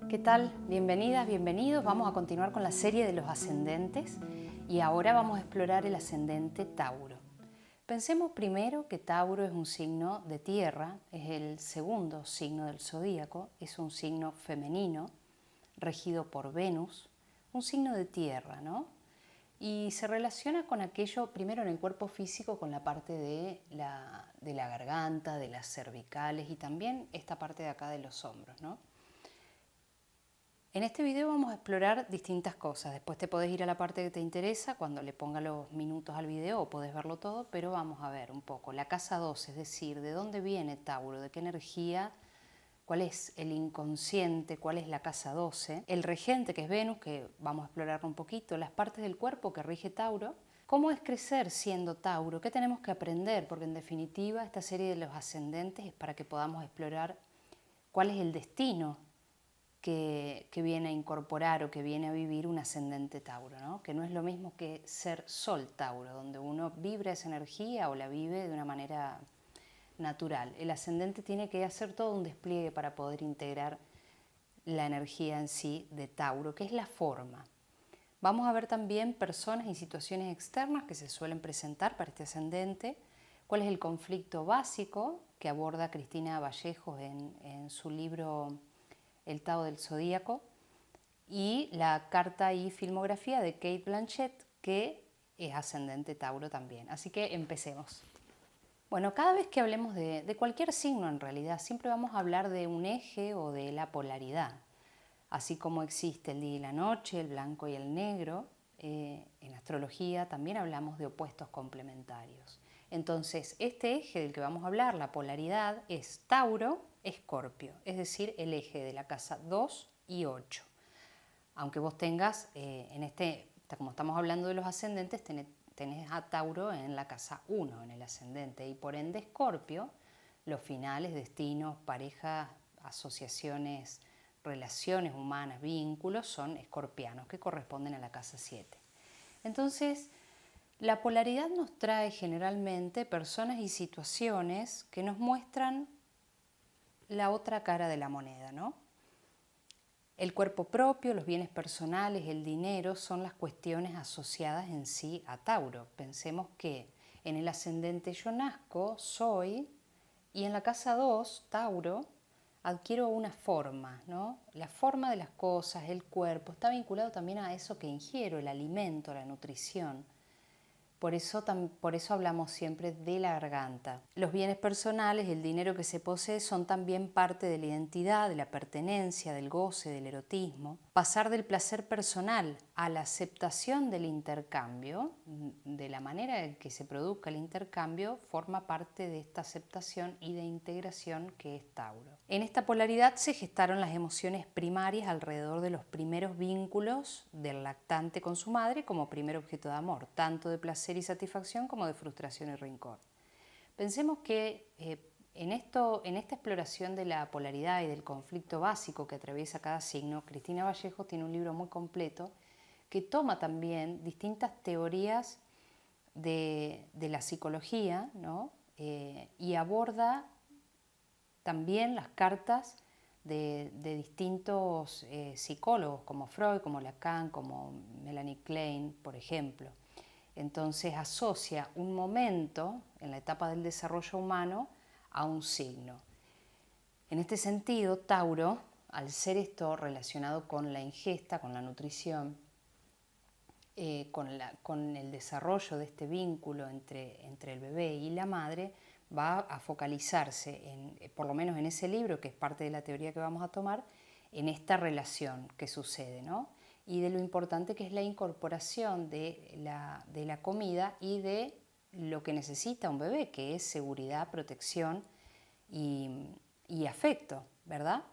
¿Qué tal? Bienvenidas, bienvenidos. Vamos a continuar con la serie de los ascendentes y ahora vamos a explorar el ascendente Tauro. Pensemos primero que Tauro es un signo de tierra, es el segundo signo del zodíaco, es un signo femenino, regido por Venus, un signo de tierra, ¿no? Y se relaciona con aquello, primero en el cuerpo físico, con la parte de la garganta, de las cervicales y también esta parte de acá de los hombros, ¿no? En este video vamos a explorar distintas cosas. Después te podés ir a la parte que te interesa cuando le ponga los minutos al video o podés verlo todo, pero vamos a ver un poco la casa 12, es decir, de dónde viene Tauro, de qué energía, cuál es el inconsciente, cuál es la casa 12, el regente que es Venus, que vamos a explorarlo un poquito, las partes del cuerpo que rige Tauro, cómo es crecer siendo Tauro, qué tenemos que aprender, porque en definitiva esta serie de los ascendentes es para que podamos explorar cuál es el destino que viene a incorporar o que viene a vivir un ascendente Tauro, ¿no? Que no es lo mismo que ser Sol Tauro, donde uno vibra esa energía o la vive de una manera natural. El ascendente tiene que hacer todo un despliegue para poder integrar la energía en sí de Tauro, que es la forma. Vamos a ver también personas y situaciones externas que se suelen presentar para este ascendente, cuál es el conflicto básico que aborda Cristina Vallejos en su libro El Tao del Zodíaco, y la carta y filmografía de Cate Blanchett, que es ascendente Tauro también. Así que empecemos. Bueno, cada vez que hablemos de cualquier signo en realidad, siempre vamos a hablar de un eje o de la polaridad. Así como existe el día y la noche, el blanco y el negro, en astrología también hablamos de opuestos complementarios. Entonces, este eje del que vamos a hablar, la polaridad, es Tauro-Escorpio, es decir, el eje de la casa 2 y 8. Aunque vos tengas, como estamos hablando de los ascendentes, tenés a Tauro en la casa 1, en el ascendente, y por ende Escorpio, los finales, destinos, parejas, asociaciones, relaciones humanas, vínculos, son escorpianos, que corresponden a la casa 7. Entonces, la polaridad nos trae generalmente personas y situaciones que nos muestran la otra cara de la moneda, ¿no? El cuerpo propio, los bienes personales, el dinero son las cuestiones asociadas en sí a Tauro. Pensemos que en el ascendente yo nazco, soy, y en la casa 2, Tauro, adquiero una forma, ¿no? La forma de las cosas, el cuerpo, está vinculado también a eso que ingiero, el alimento, la nutrición. Por eso hablamos siempre de la garganta. Los bienes personales, el dinero que se posee, son también parte de la identidad, de la pertenencia, del goce, del erotismo. Pasar del placer personal a la aceptación del intercambio, de la manera en que se produzca el intercambio, forma parte de esta aceptación y de integración que es Tauro. En esta polaridad se gestaron las emociones primarias alrededor de los primeros vínculos del lactante con su madre como primer objeto de amor, tanto de placer y satisfacción como de frustración y rencor. Pensemos que en esta exploración de la polaridad y del conflicto básico que atraviesa cada signo, Cristina Vallejo tiene un libro muy completo que toma también distintas teorías de la psicología, ¿no? Y aborda también las cartas de distintos psicólogos como Freud, como Lacan, como Melanie Klein, por ejemplo. Entonces asocia un momento en la etapa del desarrollo humano a un signo. En este sentido, Tauro, al ser esto relacionado con la ingesta, con la nutrición, con el desarrollo de este vínculo entre el bebé y la madre, va a focalizarse, por lo menos en ese libro, que es parte de la teoría que vamos a tomar, en esta relación que sucede, ¿no? Y de lo importante que es la incorporación de la comida y de lo que necesita un bebé, que es seguridad, protección y afecto, ¿verdad?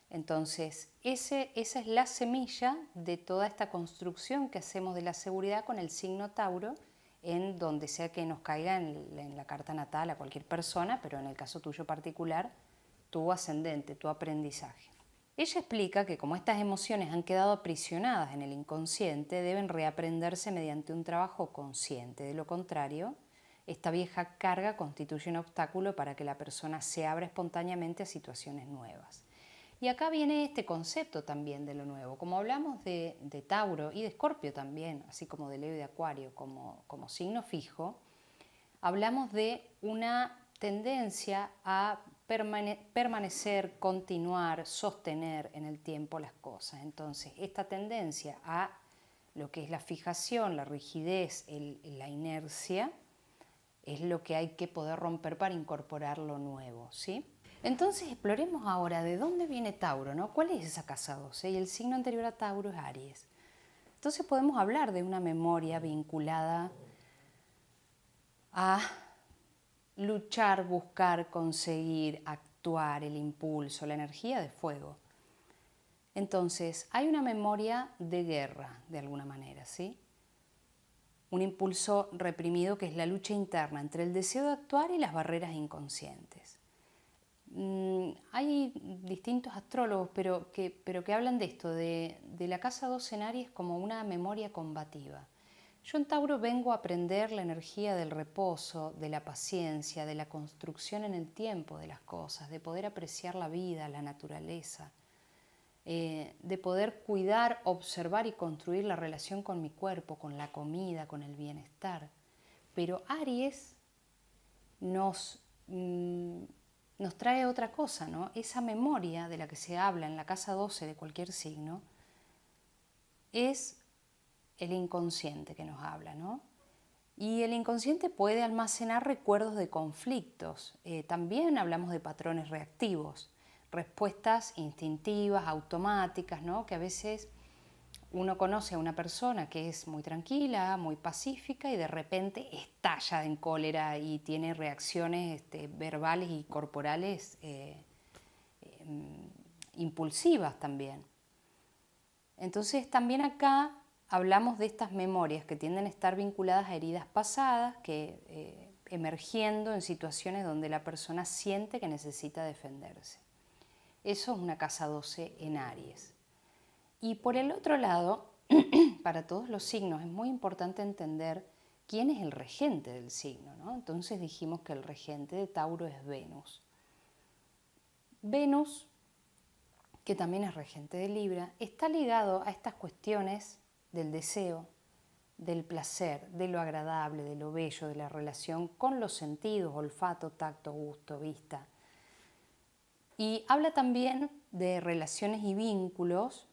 Entonces, esa es la semilla de toda esta construcción que hacemos de la seguridad con el signo Tauro, en donde sea que nos caiga en la carta natal a cualquier persona, pero en el caso tuyo particular, tu ascendente, tu aprendizaje. Ella explica que como estas emociones han quedado aprisionadas en el inconsciente, deben reaprenderse mediante un trabajo consciente. De lo contrario, esta vieja carga constituye un obstáculo para que la persona se abra espontáneamente a situaciones nuevas. Y acá viene este concepto también de lo nuevo. Como hablamos de Tauro y de Escorpio también, así como de Leo y de Acuario como signo fijo, hablamos de una tendencia a permanecer, continuar, sostener en el tiempo las cosas. Entonces, esta tendencia a lo que es la fijación, la rigidez, la inercia, es lo que hay que poder romper para incorporar lo nuevo, ¿sí? Entonces exploremos ahora de dónde viene Tauro, ¿no? ¿Cuál es esa casa 12? Y el signo anterior a Tauro es Aries. Entonces podemos hablar de una memoria vinculada a luchar, buscar, conseguir, actuar, el impulso, la energía de fuego. Entonces hay una memoria de guerra, de alguna manera, ¿sí? Un impulso reprimido que es la lucha interna entre el deseo de actuar y las barreras inconscientes. Hay distintos astrólogos pero que hablan de esto, de la casa 12 en Aries como una memoria combativa. Yo en Tauro vengo a aprender la energía del reposo, de la paciencia, de la construcción en el tiempo de las cosas, de poder apreciar la vida, la naturaleza, de poder cuidar, observar y construir la relación con mi cuerpo, con la comida, con el bienestar. Pero Aries nos trae otra cosa, ¿no? Esa memoria de la que se habla en la casa 12 de cualquier signo es el inconsciente que nos habla, ¿no? Y el inconsciente puede almacenar recuerdos de conflictos. También hablamos de patrones reactivos, respuestas instintivas, automáticas, ¿no? Que a veces uno conoce a una persona que es muy tranquila, muy pacífica y de repente estalla en cólera y tiene reacciones verbales y corporales impulsivas también. Entonces también acá hablamos de estas memorias que tienden a estar vinculadas a heridas pasadas, que emergiendo en situaciones donde la persona siente que necesita defenderse. Eso es una casa 12 en Aries. Y por el otro lado, para todos los signos es muy importante entender quién es el regente del signo, ¿no? Entonces dijimos que el regente de Tauro es Venus. Venus, que también es regente de Libra, está ligado a estas cuestiones del deseo, del placer, de lo agradable, de lo bello, de la relación con los sentidos, olfato, tacto, gusto, vista. Y habla también de relaciones y vínculos,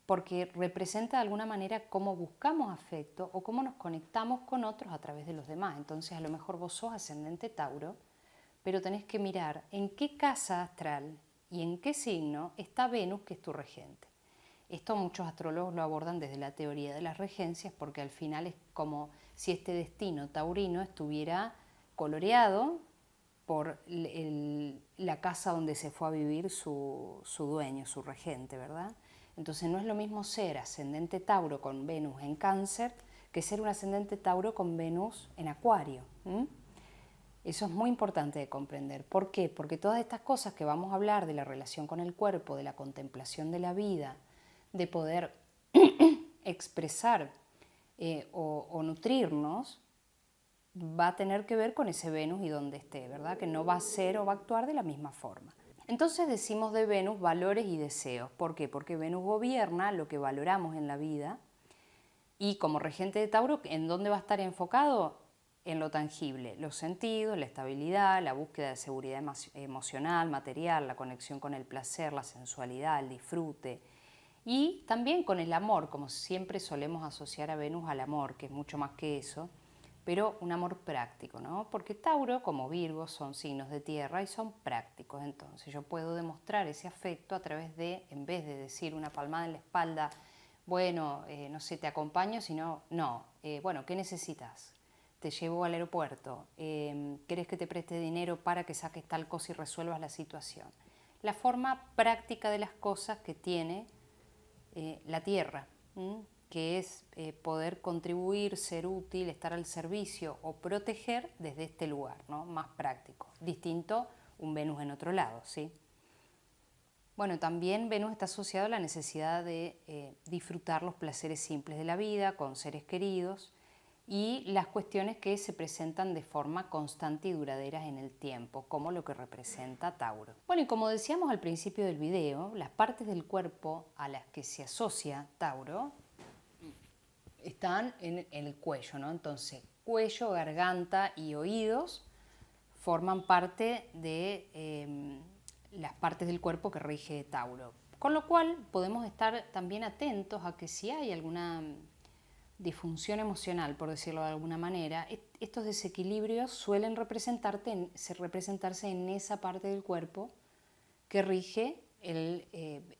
porque representa de alguna manera cómo buscamos afecto o cómo nos conectamos con otros a través de los demás. Entonces a lo mejor vos sos ascendente Tauro, pero tenés que mirar en qué casa astral y en qué signo está Venus, que es tu regente. Esto muchos astrólogos lo abordan desde la teoría de las regencias, porque al final es como si este destino taurino estuviera coloreado por la casa donde se fue a vivir su dueño, su regente, ¿verdad? Entonces no es lo mismo ser ascendente Tauro con Venus en Cáncer que ser un ascendente Tauro con Venus en Acuario. Eso es muy importante de comprender. ¿Por qué? Porque todas estas cosas que vamos a hablar de la relación con el cuerpo, de la contemplación de la vida, de poder expresar o nutrirnos, va a tener que ver con ese Venus y donde esté, ¿verdad? Que no va a ser o va a actuar de la misma forma. Entonces decimos de Venus valores y deseos. ¿Por qué? Porque Venus gobierna lo que valoramos en la vida y como regente de Tauro, ¿en dónde va a estar enfocado? En lo tangible, los sentidos, la estabilidad, la búsqueda de seguridad emocional, material, la conexión con el placer, la sensualidad, el disfrute y también con el amor, como siempre solemos asociar a Venus al amor, que es mucho más que eso, pero un amor práctico, ¿no? Porque Tauro, como Virgo, son signos de tierra y son prácticos. Entonces yo puedo demostrar ese afecto a través de, en vez de decir una palmada en la espalda, bueno, no sé, te acompaño, sino, no, bueno, ¿qué necesitas? Te llevo al aeropuerto, ¿querés que te preste dinero para que saques tal cosa y resuelvas la situación? La forma práctica de las cosas que tiene la tierra, que es poder contribuir, ser útil, estar al servicio o proteger desde este lugar, ¿no? Más práctico, distinto un Venus en otro lado, ¿sí? Bueno, también Venus está asociado a la necesidad de disfrutar los placeres simples de la vida con seres queridos y las cuestiones que se presentan de forma constante y duradera en el tiempo, como lo que representa Tauro. Bueno, y como decíamos al principio del video, las partes del cuerpo a las que se asocia Tauro están en el cuello, ¿no? Entonces, cuello, garganta y oídos forman parte de las partes del cuerpo que rige Tauro. Con lo cual podemos estar también atentos a que si hay alguna disfunción emocional, por decirlo de alguna manera, estos desequilibrios suelen representarse en esa parte del cuerpo que rige el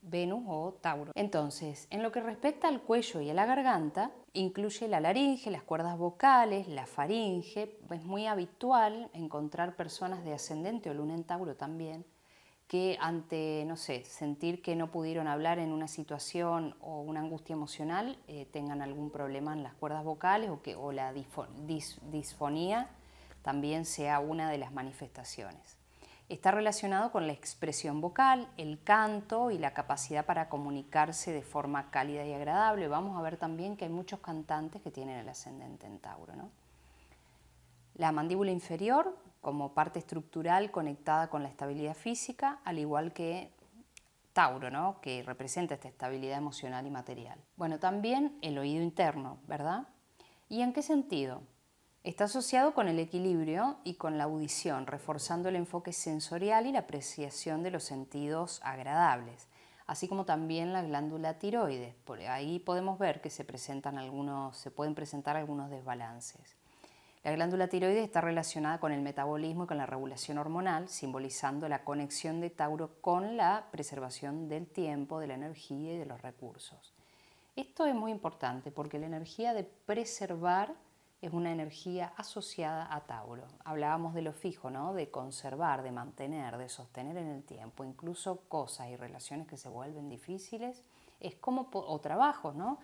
Venus o Tauro. Entonces, en lo que respecta al cuello y a la garganta, incluye la laringe, las cuerdas vocales, la faringe. Es muy habitual encontrar personas de ascendente o luna en Tauro también, que ante, no sé, sentir que no pudieron hablar en una situación o una angustia emocional, tengan algún problema en las cuerdas vocales o la disfonía también sea una de las manifestaciones. Está relacionado con la expresión vocal, el canto y la capacidad para comunicarse de forma cálida y agradable. Vamos a ver también que hay muchos cantantes que tienen el ascendente en Tauro, ¿no? La mandíbula inferior como parte estructural conectada con la estabilidad física, al igual que Tauro, ¿no? Que representa esta estabilidad emocional y material. Bueno, también el oído interno, ¿verdad? ¿Y en qué sentido? Está asociado con el equilibrio y con la audición, reforzando el enfoque sensorial y la apreciación de los sentidos agradables, así como también la glándula tiroides. Por ahí podemos ver que se pueden presentar algunos desbalances. La glándula tiroides está relacionada con el metabolismo y con la regulación hormonal, simbolizando la conexión de Tauro con la preservación del tiempo, de la energía y de los recursos. Esto es muy importante porque la energía de preservar es una energía asociada a Tauro. Hablábamos de lo fijo, ¿no? De conservar, de mantener, de sostener en el tiempo, incluso cosas y relaciones que se vuelven difíciles, o trabajos, ¿no?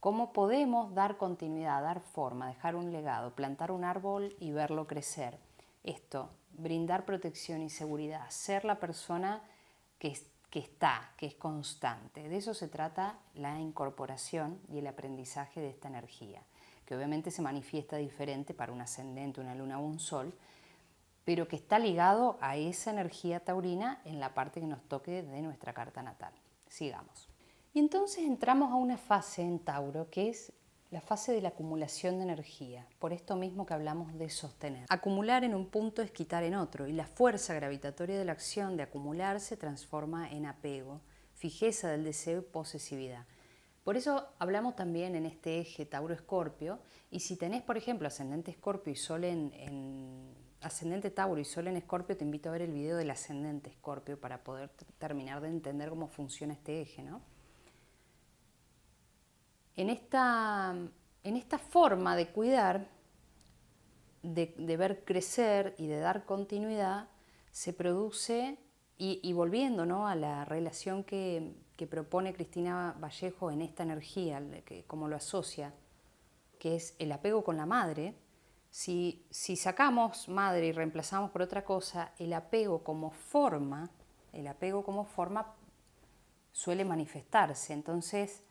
¿Cómo podemos dar continuidad, dar forma, dejar un legado, plantar un árbol y verlo crecer? Esto, brindar protección y seguridad, ser la persona que es constante. De eso se trata la incorporación y el aprendizaje de esta energía, que obviamente se manifiesta diferente para un ascendente, una luna o un sol, pero que está ligado a esa energía taurina en la parte que nos toque de nuestra carta natal. Sigamos. Y entonces entramos a una fase en Tauro que es la fase de la acumulación de energía, por esto mismo que hablamos de sostener. Acumular en un punto es quitar en otro, y la fuerza gravitatoria de la acción de acumular se transforma en apego, fijeza del deseo y posesividad. Por eso hablamos también en este eje Tauro-Escorpio, y si tenés, por ejemplo, ascendente Escorpio y Sol ascendente Tauro y Sol en Escorpio, te invito a ver el video del ascendente Escorpio para poder terminar de entender cómo funciona este eje, ¿no? En esta forma de cuidar, de ver crecer y de dar continuidad, se produce, y volviendo, ¿no?, a la relación que propone Cristina Vallejo en esta energía, como lo asocia, que es el apego con la madre. Si sacamos madre y reemplazamos por otra cosa, el apego como forma suele manifestarse. Entonces,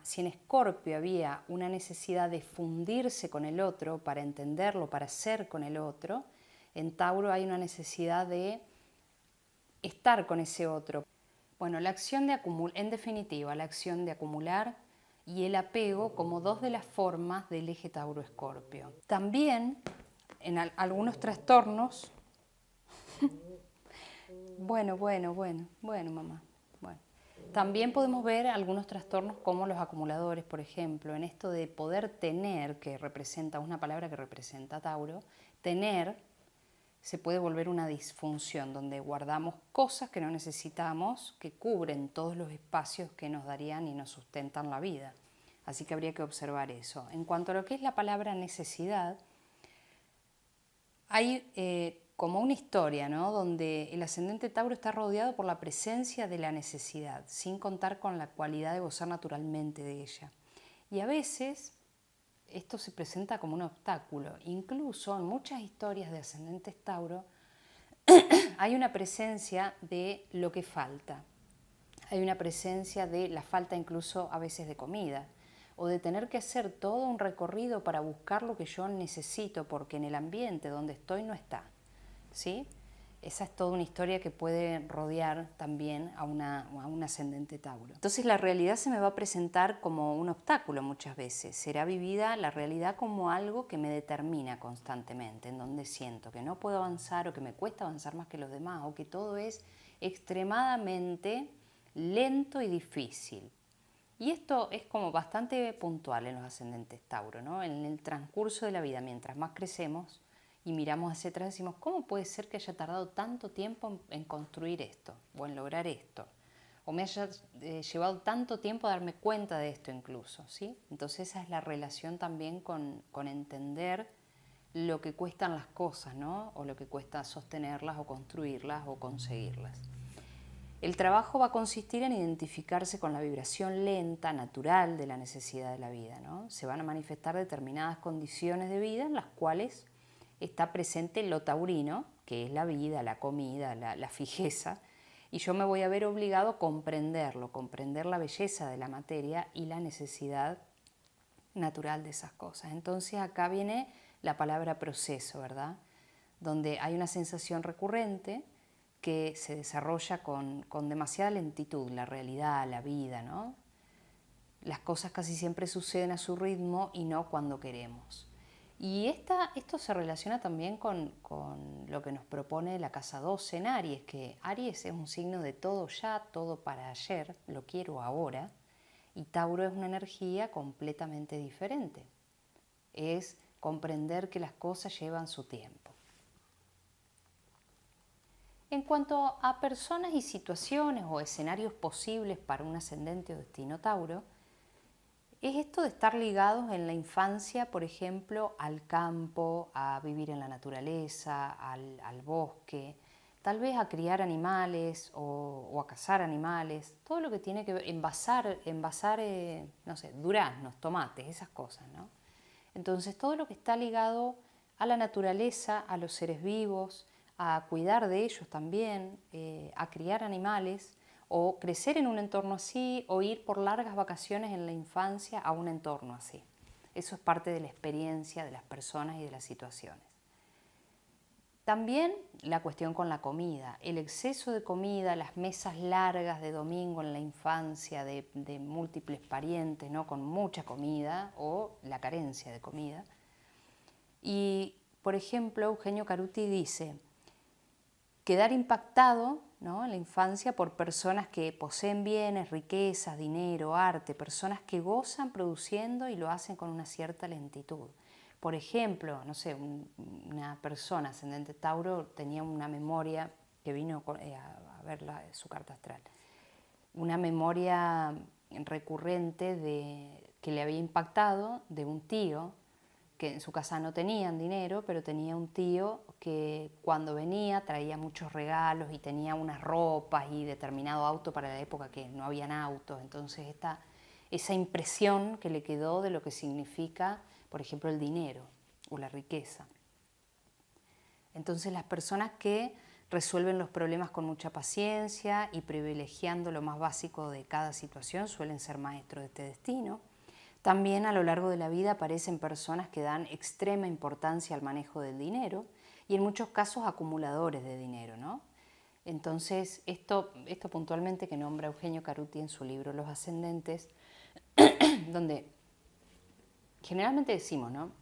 si en Escorpio había una necesidad de fundirse con el otro para entenderlo, para ser con el otro, en Tauro hay una necesidad de estar con ese otro. Bueno, en definitiva, la acción de acumular y el apego como dos de las formas del eje Tauro-Escorpio. También en algunos trastornos... Bueno, mamá. Bueno. También podemos ver algunos trastornos como los acumuladores, por ejemplo, en esto de poder tener, que representa una palabra que representa Tauro, tener se puede volver una disfunción donde guardamos cosas que no necesitamos, que cubren todos los espacios que nos darían y nos sustentan la vida. Así que habría que observar eso. En cuanto a lo que es la palabra necesidad, hay como una historia, ¿no?, donde el ascendente Tauro está rodeado por la presencia de la necesidad, sin contar con la cualidad de gozar naturalmente de ella. Y a veces esto se presenta como un obstáculo. Incluso en muchas historias de ascendentes Tauro hay una presencia de lo que falta. Hay una presencia de la falta incluso a veces de comida, o de tener que hacer todo un recorrido para buscar lo que yo necesito porque en el ambiente donde estoy no está, ¿sí? Esa es toda una historia que puede rodear también a un ascendente Tauro. Entonces la realidad se me va a presentar como un obstáculo muchas veces. Será vivida la realidad como algo que me determina constantemente, en donde siento que no puedo avanzar o que me cuesta avanzar más que los demás o que todo es extremadamente lento y difícil. Y esto es como bastante puntual en los ascendentes Tauro, ¿no? En el transcurso de la vida, mientras más crecemos y miramos hacia atrás, decimos, ¿cómo puede ser que haya tardado tanto tiempo en construir esto o en lograr esto? O me haya llevado tanto tiempo a darme cuenta de esto incluso, ¿sí? Entonces esa es la relación también con entender lo que cuestan las cosas, ¿no? O lo que cuesta sostenerlas o construirlas o conseguirlas. El trabajo va a consistir en identificarse con la vibración lenta, natural de la necesidad de la vida, ¿no? Se van a manifestar determinadas condiciones de vida en las cuales está presente lo taurino, que es la vida, la comida, la fijeza, y yo me voy a ver obligado a comprenderlo, comprender la belleza de la materia y la necesidad natural de esas cosas. Entonces acá viene la palabra proceso, ¿verdad? Donde hay una sensación recurrente que se desarrolla con demasiada lentitud, la realidad, la vida, ¿no? Las cosas casi siempre suceden a su ritmo y no cuando queremos. Y esto se relaciona también con lo que nos propone la casa 12 en Aries, que Aries es un signo de todo ya, todo para ayer, lo quiero ahora, y Tauro es una energía completamente diferente. Es comprender que las cosas llevan su tiempo. En cuanto a personas y situaciones o escenarios posibles para un ascendente o destino Tauro, es esto de estar ligados en la infancia, por ejemplo, al campo, a vivir en la naturaleza, al bosque, tal vez a criar animales o a cazar animales, todo lo que tiene que ver, envasar no sé, duraznos, tomates, esas cosas, ¿no? Entonces todo lo que está ligado a la naturaleza, a los seres vivos, a cuidar de ellos también, a criar animales o crecer en un entorno así o ir por largas vacaciones en la infancia a un entorno así. Eso es parte de la experiencia de las personas y de las situaciones. También la cuestión con la comida, el exceso de comida, las mesas largas de domingo en la infancia de múltiples parientes, ¿no? Con mucha comida o la carencia de comida. Y, por ejemplo, Eugenio Caruti dice, quedar impactado, ¿no? En la infancia por personas que poseen bienes, riquezas, dinero, arte, personas que gozan produciendo y lo hacen con una cierta lentitud. Por ejemplo, no sé, una persona ascendente Tauro tenía una memoria que vino a ver su carta astral, una memoria recurrente que le había impactado de un tío que en su casa no tenían dinero, pero tenía un tío que cuando venía traía muchos regalos y tenía unas ropas y determinado auto para la época que no habían autos. Entonces esa impresión que le quedó de lo que significa, por ejemplo, el dinero o la riqueza. Entonces las personas que resuelven los problemas con mucha paciencia y privilegiando lo más básico de cada situación suelen ser maestros de este destino. También a lo largo de la vida aparecen personas que dan extrema importancia al manejo del dinero y en muchos casos acumuladores de dinero, ¿no? Entonces, esto puntualmente que nombra Eugenio Caruti en su libro Los Ascendentes, donde generalmente decimos, ¿no?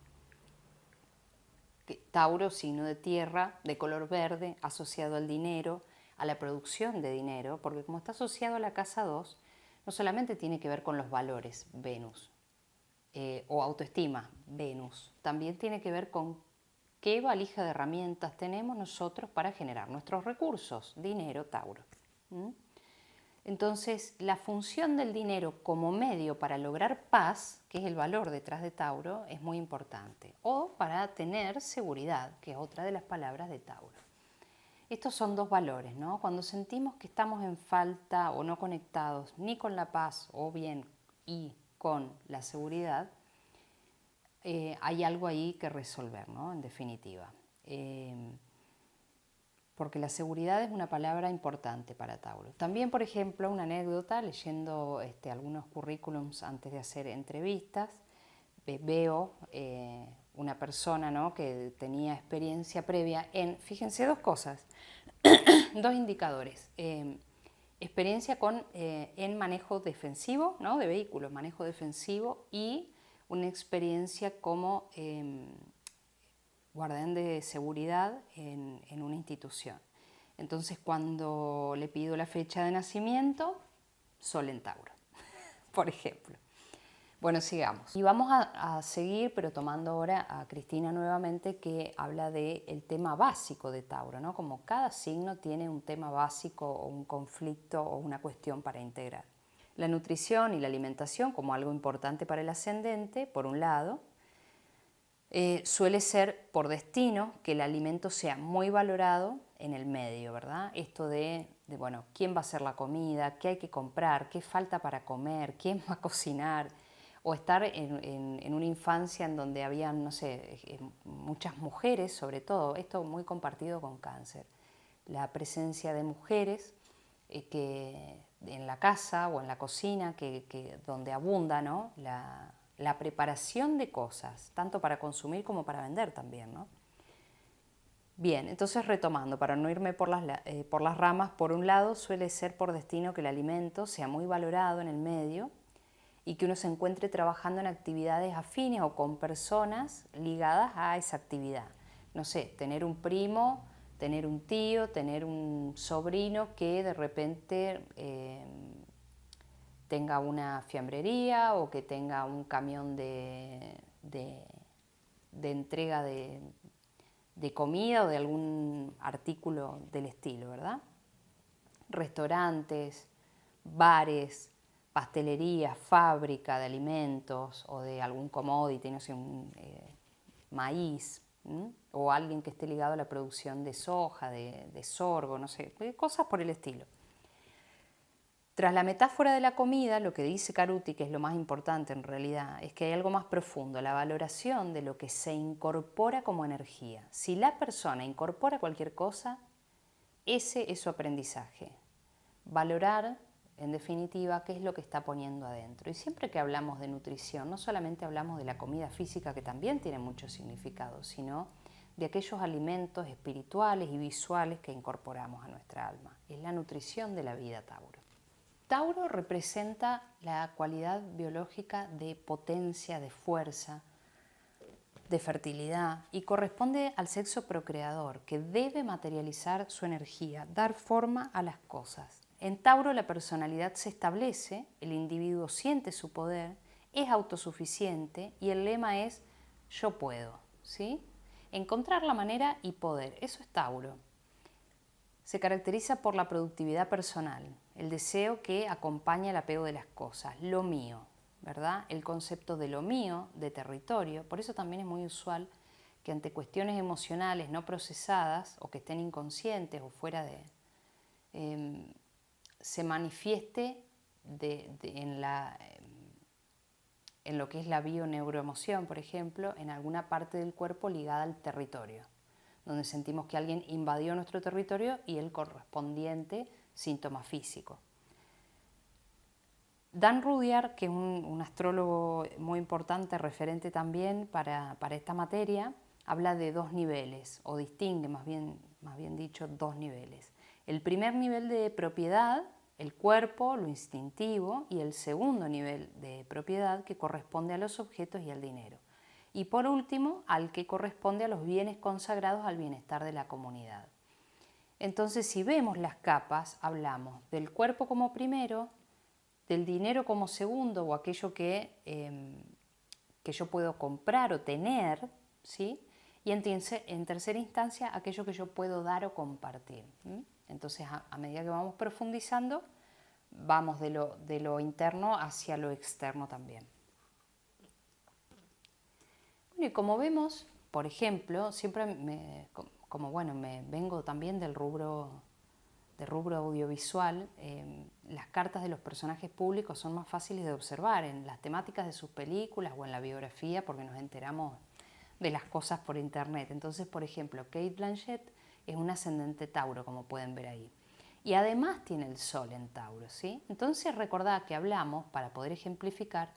Que Tauro, signo de tierra, de color verde, asociado al dinero, a la producción de dinero, porque como está asociado a la casa 2, no solamente tiene que ver con los valores, Venus, o autoestima, Venus, también tiene que ver con qué valija de herramientas tenemos nosotros para generar nuestros recursos, dinero, Tauro. Entonces, la función del dinero como medio para lograr paz, que es el valor detrás de Tauro, es muy importante. O para tener seguridad, que es otra de las palabras de Tauro. Estos son dos valores, ¿no? Cuando sentimos que estamos en falta o no conectados ni con la paz o bien y con la seguridad, hay algo ahí que resolver, ¿no? En definitiva. porque la seguridad es una palabra importante para Tauro. También, por ejemplo, una anécdota, leyendo algunos currículums antes de hacer entrevistas, veo una persona, ¿no?, que tenía experiencia previa en, fíjense, dos cosas, dos indicadores. Experiencia en manejo defensivo, ¿no?, de vehículos, manejo defensivo, y una experiencia como guardián de seguridad en una institución. Entonces, cuando le pido la fecha de nacimiento, Sol en Tauro, por ejemplo. Bueno, sigamos. Y vamos a seguir, pero tomando ahora a Cristina nuevamente, que habla del tema básico de Tauro, ¿no? Como cada signo tiene un tema básico o un conflicto o una cuestión para integrar. La nutrición y la alimentación como algo importante para el ascendente, por un lado, suele ser por destino que el alimento sea muy valorado en el medio, ¿verdad? Esto bueno, quién va a hacer la comida, qué hay que comprar, qué falta para comer, quién va a cocinar, o estar en una infancia en donde había, no sé, muchas mujeres, sobre todo, esto muy compartido con Cáncer, la presencia de mujeres que en la casa o en la cocina, donde abunda, ¿no?, la preparación de cosas, tanto para consumir como para vender también, ¿no? Bien, entonces retomando, para no irme por las ramas, por un lado suele ser por destino que el alimento sea muy valorado en el medio y que uno se encuentre trabajando en actividades afines o con personas ligadas a esa actividad. No sé, tener un primo, tener un tío, tener un sobrino que de repente tenga una fiambrería o que tenga un camión de entrega de comida o de algún artículo del estilo, ¿verdad? Restaurantes, bares, pastelerías, fábrica de alimentos o de algún commodity, no sé, maíz, o alguien que esté ligado a la producción de soja, de sorgo, no sé, cosas por el estilo. Tras la metáfora de la comida, lo que dice Caruti, que es lo más importante en realidad, es que hay algo más profundo, la valoración de lo que se incorpora como energía. Si la persona incorpora cualquier cosa, ese es su aprendizaje. Valorar, en definitiva, qué es lo que está poniendo adentro. Y siempre que hablamos de nutrición, no solamente hablamos de la comida física, que también tiene mucho significado, sino de aquellos alimentos espirituales y visuales que incorporamos a nuestra alma. Es la nutrición de la vida, Tauro. Tauro representa la cualidad biológica de potencia, de fuerza, de fertilidad, y corresponde al sexo procreador, que debe materializar su energía, dar forma a las cosas. En Tauro la personalidad se establece, el individuo siente su poder, es autosuficiente y el lema es yo puedo, ¿sí? Encontrar la manera y poder, eso es Tauro. Se caracteriza por la productividad personal, el deseo que acompaña el apego de las cosas, lo mío, ¿verdad? El concepto de lo mío, de territorio. Por eso también es muy usual que ante cuestiones emocionales no procesadas o que estén inconscientes o fuera se manifieste en lo que es la bioneuroemoción, por ejemplo, en alguna parte del cuerpo ligada al territorio, donde sentimos que alguien invadió nuestro territorio y el correspondiente síntoma físico. Dan Rudyard, que es un astrólogo muy importante, referente también para esta materia, habla de dos niveles, o distingue más bien dicho dos niveles. El primer nivel de propiedad, el cuerpo, lo instintivo, y el segundo nivel de propiedad que corresponde a los objetos y al dinero. Y por último, al que corresponde a los bienes consagrados al bienestar de la comunidad. Entonces, si vemos las capas, hablamos del cuerpo como primero, del dinero como segundo, o aquello que yo puedo comprar o tener, ¿sí? Y en tercera instancia, aquello que yo puedo dar o compartir. Entonces, a medida que vamos profundizando, vamos de lo interno hacia lo externo también. Bueno, y como vemos, por ejemplo, siempre me vengo también del rubro audiovisual, las cartas de los personajes públicos son más fáciles de observar en las temáticas de sus películas o en la biografía, porque nos enteramos de las cosas por internet. Entonces, por ejemplo, Cate Blanchett, es un ascendente Tauro, como pueden ver ahí. Y además tiene el Sol en Tauro, ¿sí? Entonces recordad que hablamos, para poder ejemplificar,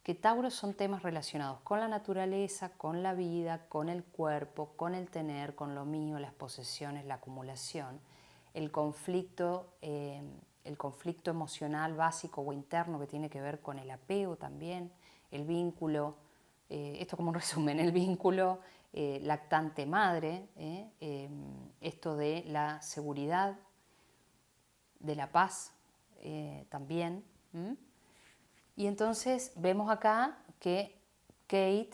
que Tauro son temas relacionados con la naturaleza, con la vida, con el cuerpo, con el tener, con lo mío, las posesiones, la acumulación, el conflicto emocional básico o interno que tiene que ver con el apego también, el vínculo, esto como un resumen, el vínculo lactante madre, esto de la seguridad, de la paz también. Y entonces vemos acá que Kate,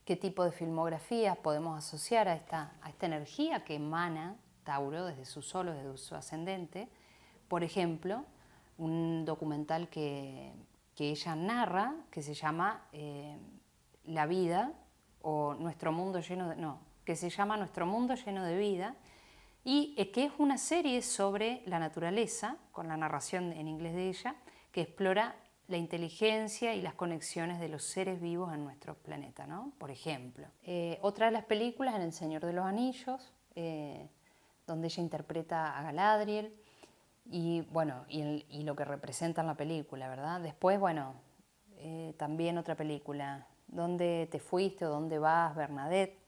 qué tipo de filmografías podemos asociar a esta energía que emana Tauro desde su Sol, desde su ascendente. Por ejemplo, un documental que ella narra, que se llama La vida, o Nuestro mundo lleno de... No, que se llama Nuestro mundo lleno de vida, y que es una serie sobre la naturaleza, con la narración en inglés de ella, que explora la inteligencia y las conexiones de los seres vivos en nuestro planeta, ¿no? Por ejemplo. Otra de las películas en El Señor de los Anillos, donde ella interpreta a Galadriel, y bueno, y lo que representa en la película, ¿verdad? Después, bueno, también otra película, ¿Dónde te fuiste o dónde vas, Bernadette?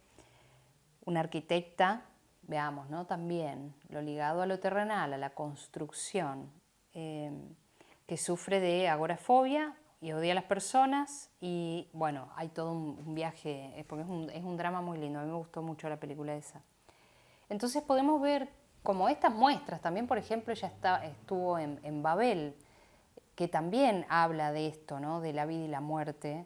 Una arquitecta, veamos, ¿no? También lo ligado a lo terrenal, a la construcción, que sufre de agorafobia y odia a las personas, y bueno, hay todo un viaje, porque es un drama muy lindo, a mí me gustó mucho la película esa. Entonces podemos ver como estas muestras, también por ejemplo ella estuvo en Babel, que también habla de esto, ¿no? De la vida y la muerte,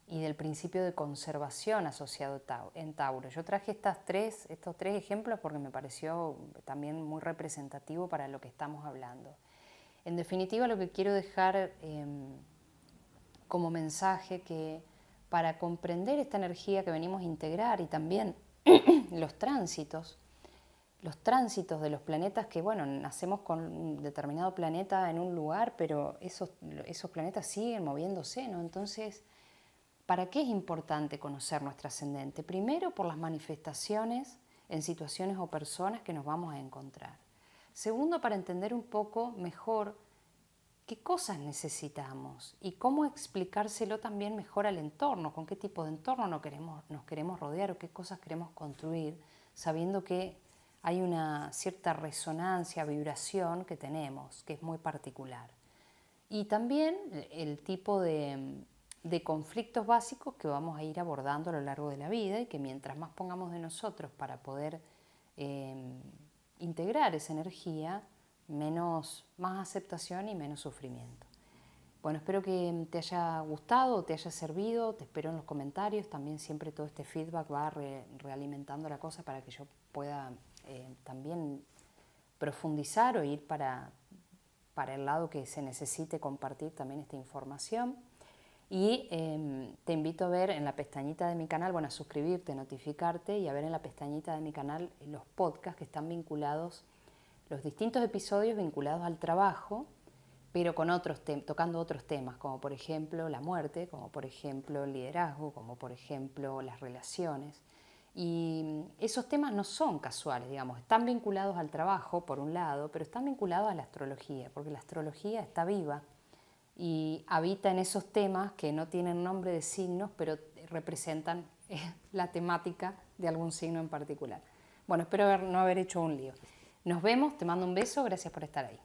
y del principio de conservación asociado en Tauro. Yo traje estos tres ejemplos porque me pareció también muy representativo para lo que estamos hablando. En definitiva, lo que quiero dejar como mensaje, que para comprender esta energía que venimos a integrar, y también los tránsitos de los planetas, que bueno, nacemos con un determinado planeta en un lugar, pero esos planetas siguen moviéndose, ¿no? Entonces, ¿para qué es importante conocer nuestro ascendente? Primero, por las manifestaciones en situaciones o personas que nos vamos a encontrar. Segundo, para entender un poco mejor qué cosas necesitamos y cómo explicárselo también mejor al entorno, con qué tipo de entorno nos queremos rodear o qué cosas queremos construir, sabiendo que hay una cierta resonancia, vibración que tenemos, que es muy particular. Y también el tipo de conflictos básicos que vamos a ir abordando a lo largo de la vida, y que mientras más pongamos de nosotros para poder integrar esa energía, más aceptación y menos sufrimiento. Bueno, espero que te haya gustado, te haya servido, te espero en los comentarios. También siempre todo este feedback va realimentando la cosa para que yo pueda también profundizar o ir para el lado que se necesite compartir también esta información. Y te invito a ver en la pestañita de mi canal, bueno, a suscribirte, notificarte, y a ver en la pestañita de mi canal los podcasts que están vinculados, los distintos episodios vinculados al trabajo, pero con tocando otros temas, como por ejemplo la muerte, como por ejemplo el liderazgo, como por ejemplo las relaciones. Y esos temas no son casuales, digamos, están vinculados al trabajo por un lado, pero están vinculados a la astrología, porque la astrología está viva y habita en esos temas que no tienen nombre de signos, pero representan la temática de algún signo en particular. Bueno, espero no haber hecho un lío. Nos vemos, te mando un beso, gracias por estar ahí.